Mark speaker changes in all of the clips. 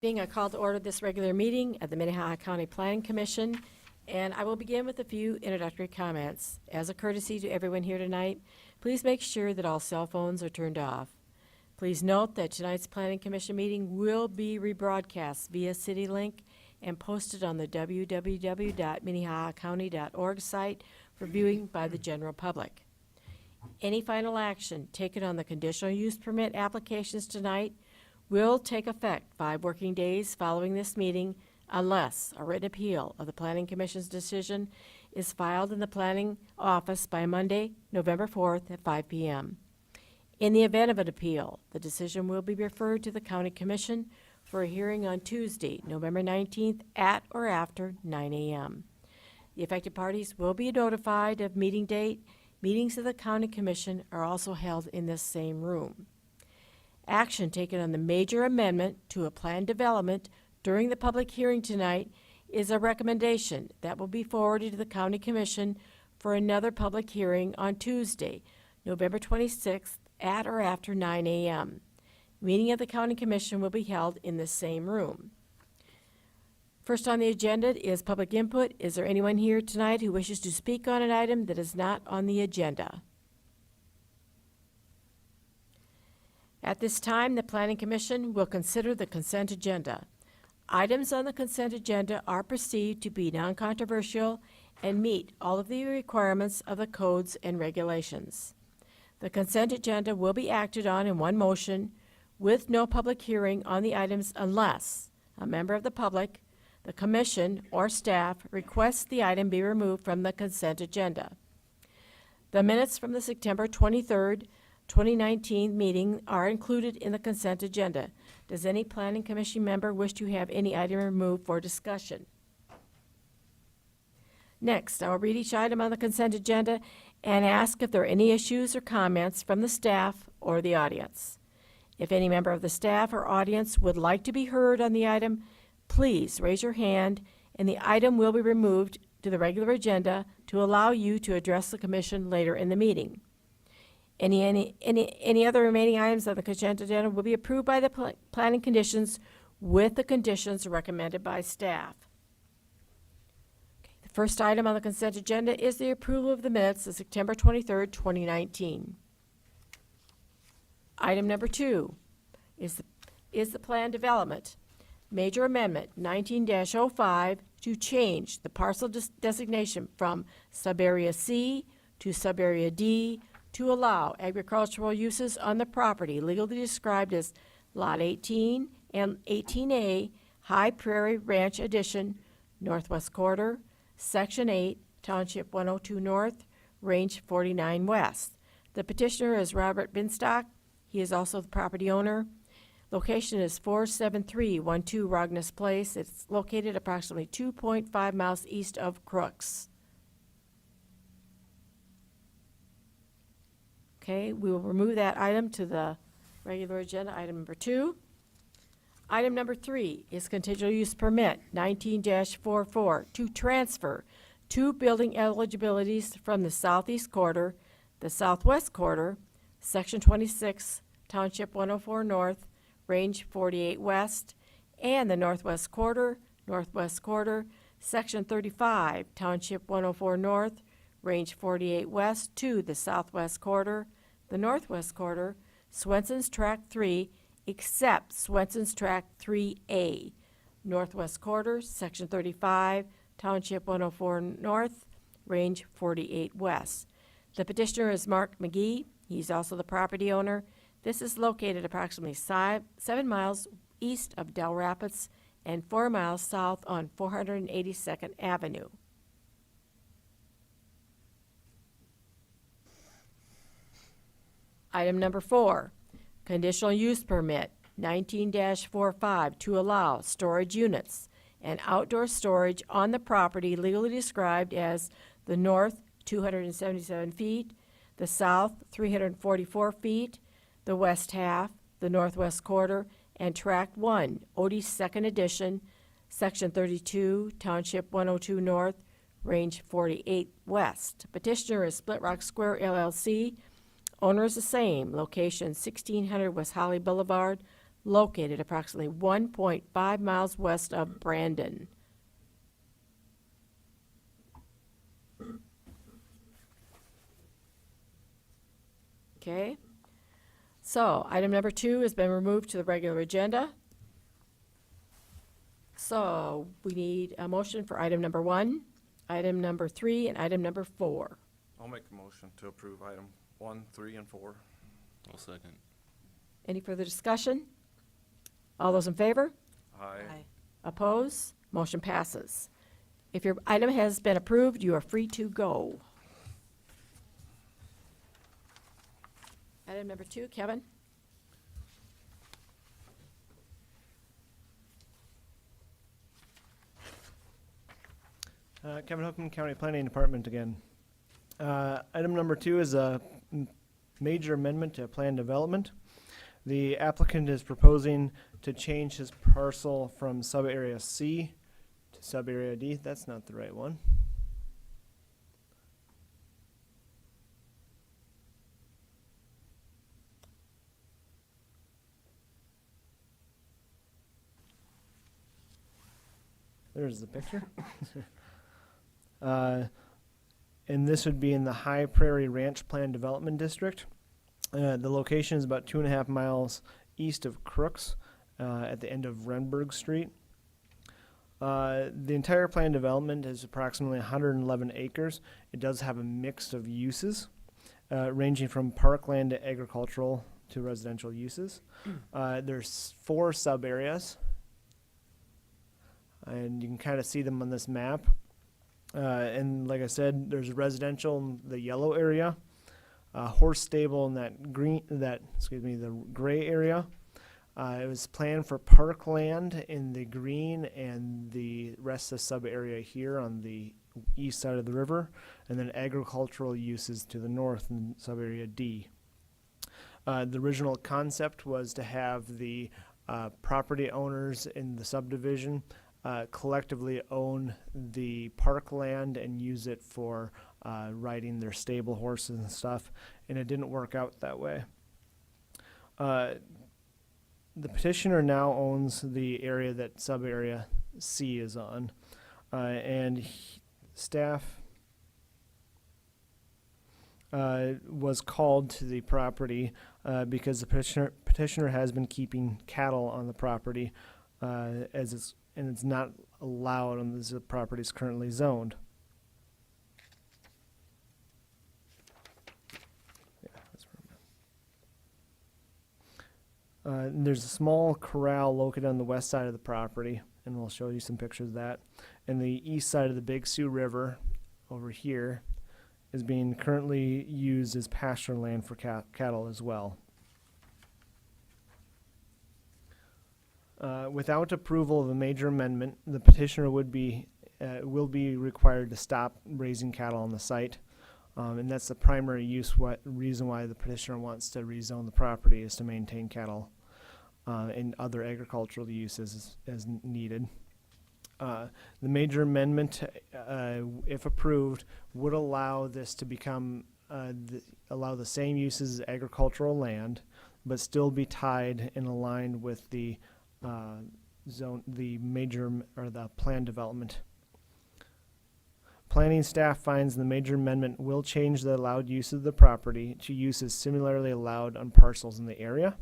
Speaker 1: I call to order this regular meeting of the Minnehaha County Planning Commission, and I will begin with a few introductory comments. As a courtesy to everyone here tonight, please make sure that all cell phones are turned off. Please note that tonight's Planning Commission meeting will be rebroadcast via CityLink and posted on the www.minnehahacounty.org site for viewing by the general public. Any final action taken on the conditional use permit applications tonight will take effect 5 working days following this meeting unless a written appeal of the Planning Commission's decision is filed in the Planning Office by Monday, November 4th at 5 p.m. In the event of an appeal, the decision will be referred to the County Commission for a hearing on Tuesday, November 19th at or after 9 a.m. The affected parties will be notified of meeting date. Meetings of the County Commission are also held in this same room. Action taken on the major amendment to a planned development during the public hearing tonight is a recommendation that will be forwarded to the County Commission for another public hearing on Tuesday, November 26th at or after 9 a.m. Meeting of the County Commission will be held in the same room. First on the agenda is public input. Is there anyone here tonight who wishes to speak on an item that is not on the agenda? At this time, the Planning Commission will consider the consent agenda. Items on the consent agenda are perceived to be non-controversial and meet all of the requirements of the codes and regulations. The consent agenda will be acted on in one motion with no public hearing on the items unless a member of the public, the Commission, or staff requests the item be removed from the consent agenda. The minutes from the September 23rd, 2019 meeting are included in the consent agenda. Does any Planning Commission member wish to have any item removed for discussion? Next, I will read each item on the consent agenda and ask if there are any issues or comments from the staff or the audience. If any member of the staff or audience would like to be heard on the item, please raise your hand and the item will be removed to the regular agenda to allow you to address the Commission later in the meeting. Any other remaining items on the consent agenda will be approved by the planning conditions with the conditions recommended by staff. Okay, the first item on the consent agenda is the approval of the minutes of September 23rd, 2019. Item number 2 is the plan development. Major Amendment 19-05 to change the parcel designation from Subarea C to Subarea D to allow agricultural uses on the property legally described as Lot 18 and 18A, High Prairie Ranch Addition, Northwest Quarter, Section 8, Township 102 North, Range 49 West. The petitioner is Robert Binstock. He is also the property owner. Location is 47312 Rogness Place. It's located approximately 2.5 miles east of Crooks. Okay, we will remove that item to the regular agenda, item number 2. Item number 3 is conditional use permit 19-44 to transfer 2 building eligibilities from the southeast quarter, the southwest quarter, section 26, township 104 north, range 48 west, and the northwest quarter, section 35, township 104 north, range 48 west to the southwest quarter, the northwest quarter, Swenson's Tract 3, except Swenson's Tract 3A, northwest quarter, section 35, township 104 north, range 48 west. The petitioner is Mark McGee. He's also the property owner. This is located approximately 7 miles east of Del Rapids and 4 miles south on 482nd Avenue. Item number 4, conditional use permit 19-45 to allow storage units and outdoor storage on the property legally described as the north 277 feet, the south 344 feet, the west half, the northwest quarter, and Tract 1, Odie's Second Edition, Section 32, Township 102 North, Range 48 West. Petitioner is Split Rock Square LLC. Owner is the same. Location 1600 West Holly Boulevard, located approximately 1.5 miles west of Brandon. Okay. So item number 2 has been removed to the regular agenda. So we need a motion for item number 1, item number 3, and item number 4.
Speaker 2: I'll make a motion to approve item 1, 3, and 4.
Speaker 3: I'll second.
Speaker 1: Any further discussion? All those in favor?
Speaker 2: Aye.
Speaker 1: Oppose? Motion passes. If your item has been approved, you are free to go. Item number 2, Kevin?
Speaker 4: Kevin Hookman, County Planning Department again. Item number 2 is a major amendment to plan development. The applicant is proposing to change his parcel from sub-area C to sub-area D. That's not the right one. There's the picture. And this would be in the High Prairie Ranch Plan Development District. The location is about 2.5 miles east of Crooks at the end of Renberg Street. The entire plan development is approximately 111 acres. It does have a mix of uses, ranging from parkland to agricultural to residential uses. There's 4 sub-areas, and you can kind of see them on this map. And like I said, there's residential in the yellow area, horse stable in the gray area. It was planned for parkland in the green and the rest of the sub area here on the east side of the river, and then agricultural uses to the north in sub area D. The original concept was to have the property owners in the subdivision collectively own the parkland and use it for riding their stable horses and stuff, and it didn't work out that way. The petitioner now owns the area that sub-area C is on, and staff was called to the property because the petitioner has been keeping cattle on the property and it's not allowed on this property is currently zoned. And there's a small corral located on the west side of the property, and we'll show you some pictures of that. And the east side of the Big Sioux River over here is being currently used as pasture land for cattle as well. Without approval of a major amendment, the petitioner will be required to stop raising cattle on the site, and that's the primary reason why the petitioner wants to rezone the property is to maintain cattle and other agricultural uses as needed. The major amendment, if approved, would allow this to become allow the same uses as agricultural land, but still be tied and aligned with the the plan development. Planning staff finds the major amendment will change the allowed use of the property to uses similarly allowed on parcels in the area,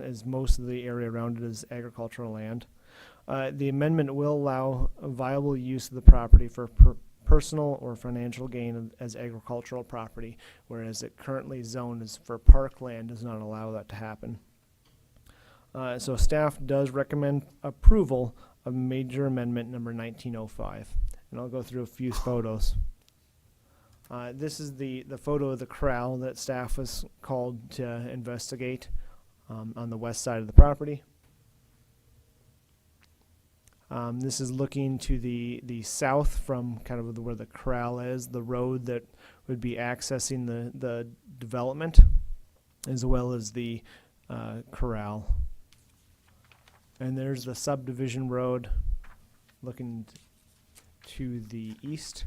Speaker 4: as most of the area around it is agricultural land. The amendment will allow a viable use of the property for personal or financial gain as agricultural property, whereas it currently zoned as for parkland does not allow that to happen. So staff does recommend approval of major amendment number 1905. And I'll go through a few photos. This is the photo of the corral that staff was called to investigate on the west side of the property. This is looking to the south from kind of where the corral is, the road that would be accessing the development, as well as the corral. And there's the subdivision road looking to the east,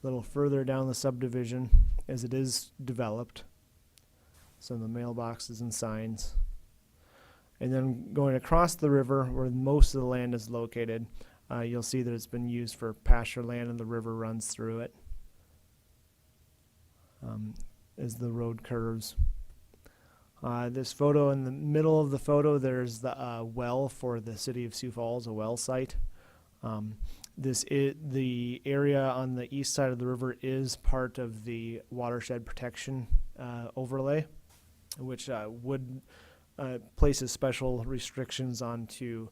Speaker 4: a little further down the subdivision as it is developed. Some of the mailboxes and signs. And then going across the river where most of the land is located, you'll see that it's been used for pasture land and the river runs through it as the road curves. This photo, in the middle of the photo, there's the well for the city of Sioux Falls, a well site. The area on the east side of the river is part of the watershed protection overlay, which would places special restrictions onto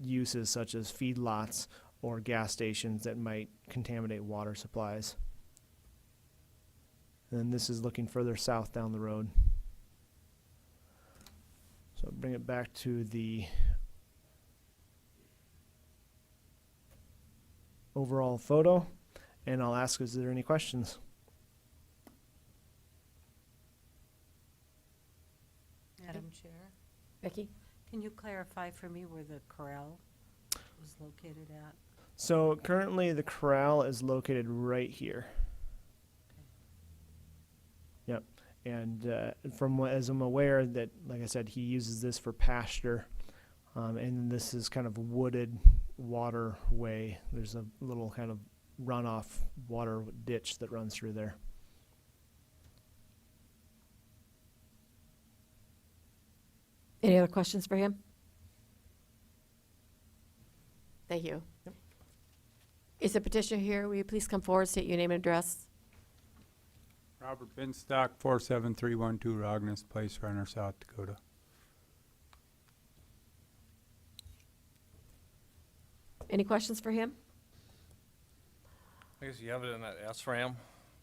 Speaker 4: uses such as feedlots or gas stations that might contaminate water supplies. And this is looking further south down the road. So bring it back to the overall photo, and I'll ask, is there any questions?
Speaker 3: Madam Chair,
Speaker 1: Becky?
Speaker 3: can you clarify for me where the corral was located at?
Speaker 4: So currently the corral is located right here. Yep. And as I'm aware that, like I said, he uses this for pasture. And this is kind of a wooded waterway. There's a little kind of runoff water ditch that runs through there.
Speaker 1: Any other questions for him? Thank you.
Speaker 4: Yep.
Speaker 1: Is the petitioner here? Will you please come forward, state your name and address?
Speaker 5: Robert Binstock, 47312 Rognus Place, Runner, South Dakota.
Speaker 1: Any questions for him?
Speaker 2: I guess you have it in that SRAM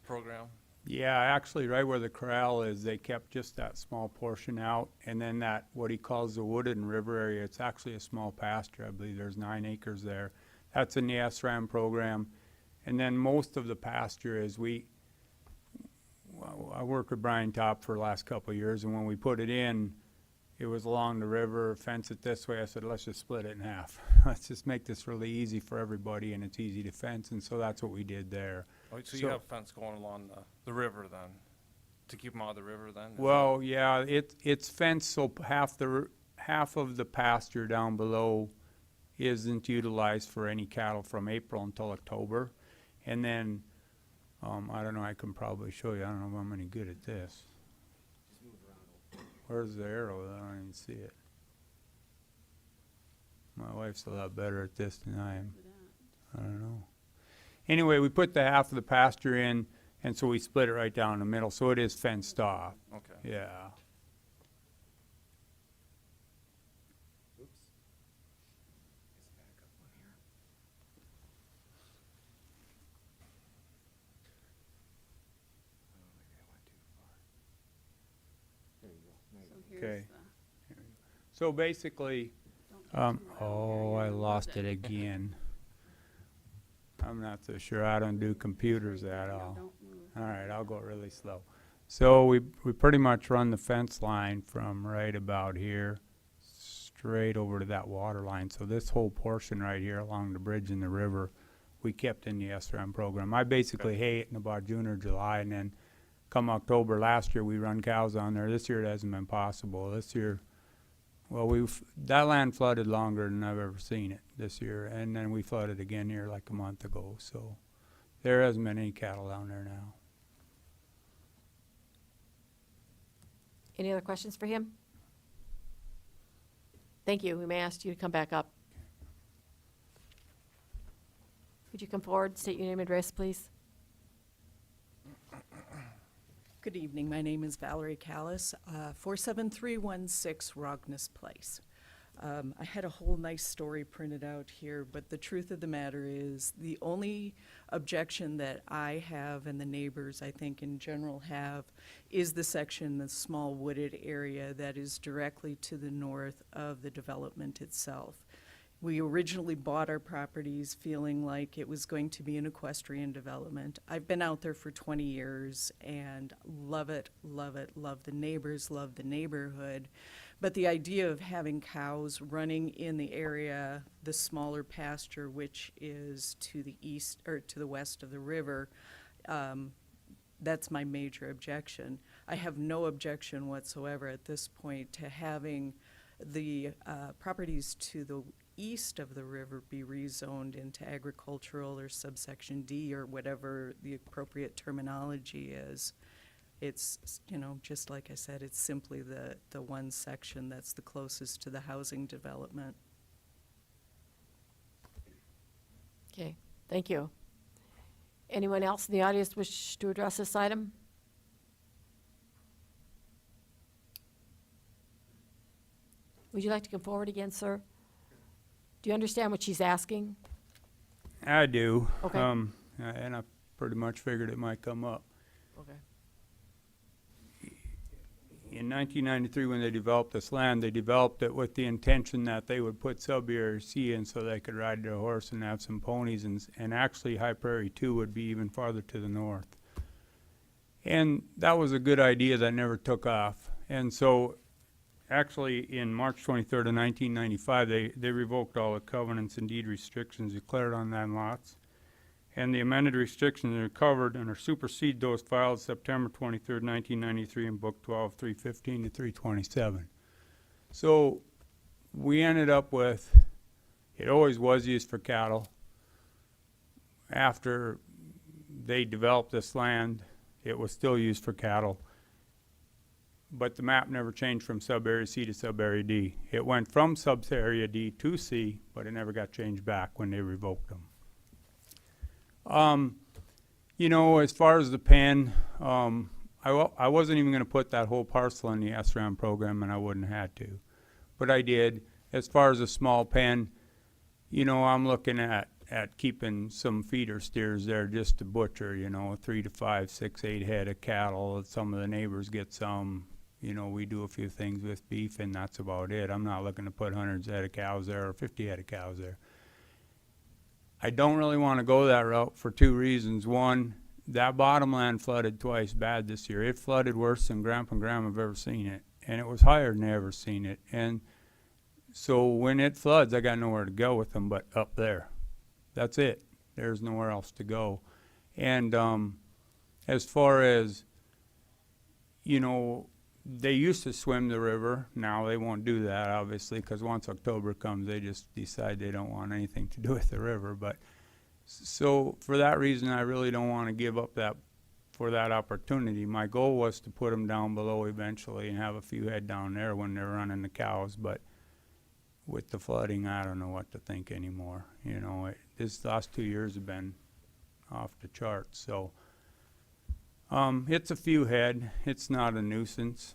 Speaker 2: program.
Speaker 5: Yeah, actually, right where the corral is, they kept just that small portion out, and then that, what he calls the wooded and river area, it's actually a small pasture. I believe there's 9 acres there. That's in the SRAM program. And then most of the pasture is I worked with Brian Top for the last couple of years, and when we put it in, it was along the river, fence it this way. I said, let's just split it in half. Let's just make this really easy for everybody, and it's easy to fence, and so that's what we did there.
Speaker 2: Oh, so you have fence going along the river then, to keep them out of the river then?
Speaker 5: Well, yeah, it's fenced so half of the pasture down below isn't utilized for any cattle from April until October. And then, I don't know, I can probably show you. I don't know if I'm any good at this. Where's the arrow? I don't even see it. My wife's a lot better at this than I am. I don't know. Anyway, we put the half of the pasture in, and so we split it right down the middle, so it is fenced off.
Speaker 2: Okay.
Speaker 5: Yeah. Okay. So basically, oh, I lost it again. I'm not so sure. I don't do computers at all. All right, I'll go really slow. So we pretty much run the fence line from right about here straight over to that water line. So this whole portion right here along the bridge in the river, we kept in the SRM program. I basically hay it in about June or July, and then come October last year we run cows on there. This year it hasn't been possible. This year, well, that land flooded longer than I've ever seen it this year, and then we flooded again here like a month ago. So there hasn't been any cattle down there now.
Speaker 1: Any other questions for him? Thank you. We may ask you to come back up. Could you come forward, state your name and address, please?
Speaker 6: Good evening. My name is Valerie Callis, 47316 Rognus Place. I had a whole nice story printed out here, but the truth of the matter is the only objection that I have and the neighbors I think in general have is the section, the small wooded area that is directly to the north of the development itself. We originally bought our properties feeling like it was going to be an equestrian development. I've been out there for 20 years and love it, love it, love the neighbors, love the neighborhood. But the idea of having cows running in the area, the smaller pasture, which is to the east or to the west of the river, that's my major objection. I have no objection whatsoever at this point to having the properties to the east of the river be rezoned into agricultural or subsection D or whatever the appropriate terminology is. It's, you know, just like I said, it's simply the one section that's the closest to the housing development.
Speaker 1: Okay, thank you. Anyone else in the audience wish to address this item? Would you like to come forward again, sir? Do you understand what she's asking?
Speaker 5: I do.
Speaker 1: Okay.
Speaker 5: And I pretty much figured it might come up.
Speaker 1: Okay.
Speaker 5: In 1993, when they developed this land, they developed it with the intention that they would put sub-area C in so they could ride their horse and have some ponies, and actually High Prairie 2 would be even farther to the north. And that was a good idea that never took off. And so actually in March 23rd of 1995, they revoked all the covenants and deed restrictions declared on land lots. And the amended restrictions are covered and are supersede those filed September 23rd, 1993 in Book 12, 315 to 327. So we ended up with, it always was used for cattle. After they developed this land, it was still used for cattle. But the map never changed from sub-area C to sub-area D. It went from sub-area D to C, but it never got changed back when they revoked them. You know, as far as the pen, I wasn't even going to put that whole parcel in the SRAM program, and I wouldn't have had to. But I did. As far as a small pen, you know, I'm looking at keeping some feeder steers there just to butcher, you know, 3 to 5, 6, 8 head of cattle. Some of the neighbors get some. You know, we do a few things with beef, and that's about it. I'm not looking to put hundreds of head of cows there or 50 head of cows there. I don't really want to go that route for two reasons. One, that bottomland flooded twice bad this year. It flooded worse than Grandpa and Grandma have ever seen it, and it was higher than they ever seen it. And so when it floods, I got nowhere to go with them but up there. That's it. There's nowhere else to go. And as far as, you know, they used to swim the river. Now they won't do that, obviously, because once October comes, they just decide they don't want anything to do with the river. But so for that reason, I really don't want to give up that for that opportunity. My goal was to put them down below eventually and have a few head down there when they're running the cows. But with the flooding, I don't know what to think anymore. You know, this last 2 years have been off the charts. So it's a few head. It's not a nuisance.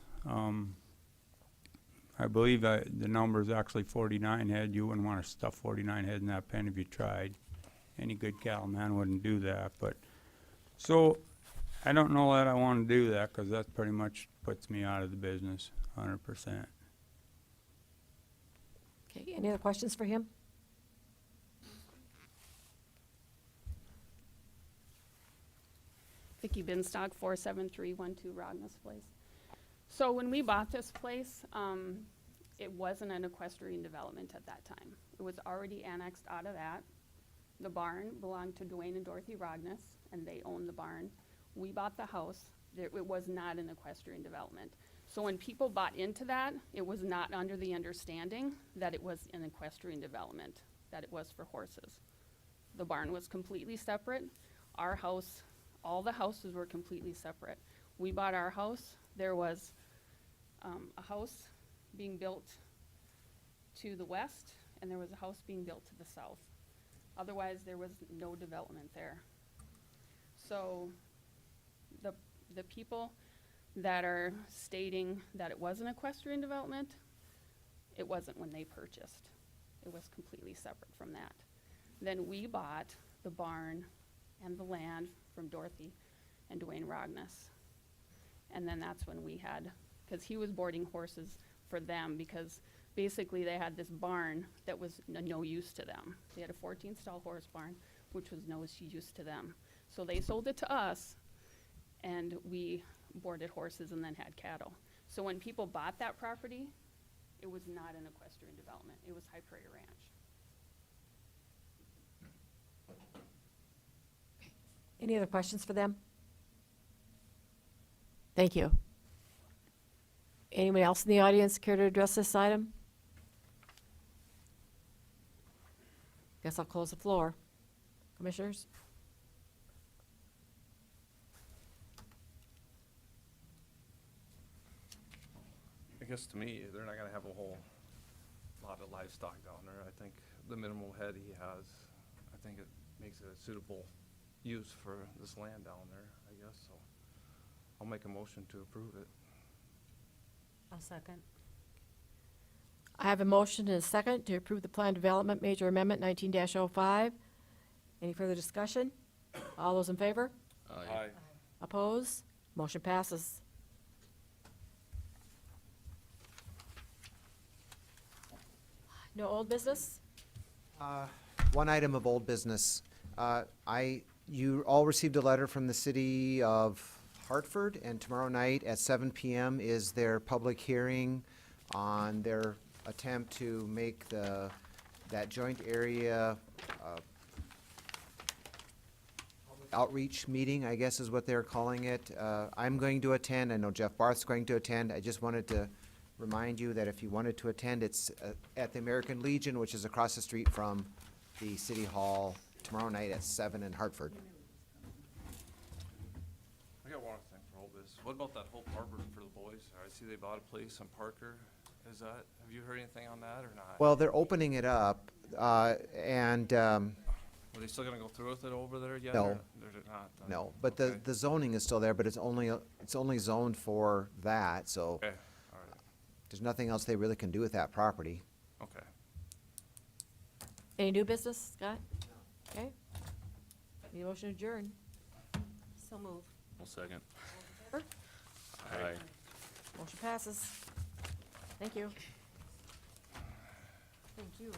Speaker 5: I believe the number is actually 49 head. You wouldn't want to stuff 49 head in that pen if you tried. Any good cattleman wouldn't do that. But so I don't know that I want to do that because that pretty much puts me out of the business 100%.
Speaker 1: Okay, any other questions for him?
Speaker 7: Vicki Binstock, 47312 Rognus Place. So when we bought this place, it wasn't an equestrian development at that time. It was already annexed out of that. The barn belonged to Dwayne and Dorothy Rognus, and they owned the barn. We bought the house. It was not an equestrian development. So when people bought into that, it was not under the understanding that it was an equestrian development, that it was for horses. The barn was completely separate. Our house, all the houses were completely separate. We bought our house. There was a house being built to the west, and there was a house being built to the south. Otherwise, there was no development there. So the people that are stating that it was an equestrian development, it wasn't when they purchased. It was completely separate from that. Then we bought the barn and the land from Dorothy and Dwayne Rognus. And then that's when we had, because he was boarding horses for them, because basically they had this barn that was no use to them. They had a 14-stall horse barn, which was no use to them. So they sold it to us, and we boarded horses and then had cattle. So when people bought that property, it was not an equestrian development. It was High Prairie Ranch.
Speaker 1: Any other questions for them? Thank you. Anyone else in the audience care to address this item? Guess I'll close the floor. Commissioners?
Speaker 2: I guess to me, they're not gonna have a whole lot of livestock down there. I think the minimal head he has, I think it makes it a suitable use for this land down there, I guess, so. I'll make a motion to approve it.
Speaker 3: I'll second.
Speaker 1: I have a motion and a second to approve the Plan Development Major Amendment 19-05. Any further discussion? All those in favor?
Speaker 2: Aye.
Speaker 1: Oppose? Motion passes. No old business?
Speaker 8: One item of old business. You all received a letter from the city of Hartford, and tomorrow night at 7 PM is their public hearing on their attempt to make that joint area outreach meeting, I guess is what they're calling it. I'm going to attend. I know Jeff Barth's going to attend. I just wanted to remind you that if you wanted to attend, it's at the American Legion, which is across the street from the City Hall, tomorrow night at 7 in Hartford.
Speaker 2: I got one other thing for old business. What about that Hope Harbor for the boys? I see they bought a place on Parker. Is that, have you heard anything on that or not?
Speaker 8: Well, they're opening it up, and,
Speaker 2: Are they still gonna go through with it over there yet?
Speaker 8: No.
Speaker 2: or they're not? then?
Speaker 8: no, but
Speaker 2: Okay.
Speaker 8: the zoning is still there, but it's only zoned for that, so
Speaker 2: Okay, all right,
Speaker 8: there's nothing else they really can do with that property.
Speaker 2: okay.
Speaker 1: Any new business, Scott? Okay. Need a motion to adjourn.
Speaker 3: So move.
Speaker 9: I'll second.
Speaker 1: Favor?
Speaker 9: Aye.
Speaker 1: Motion passes. Thank you.
Speaker 3: Thank you.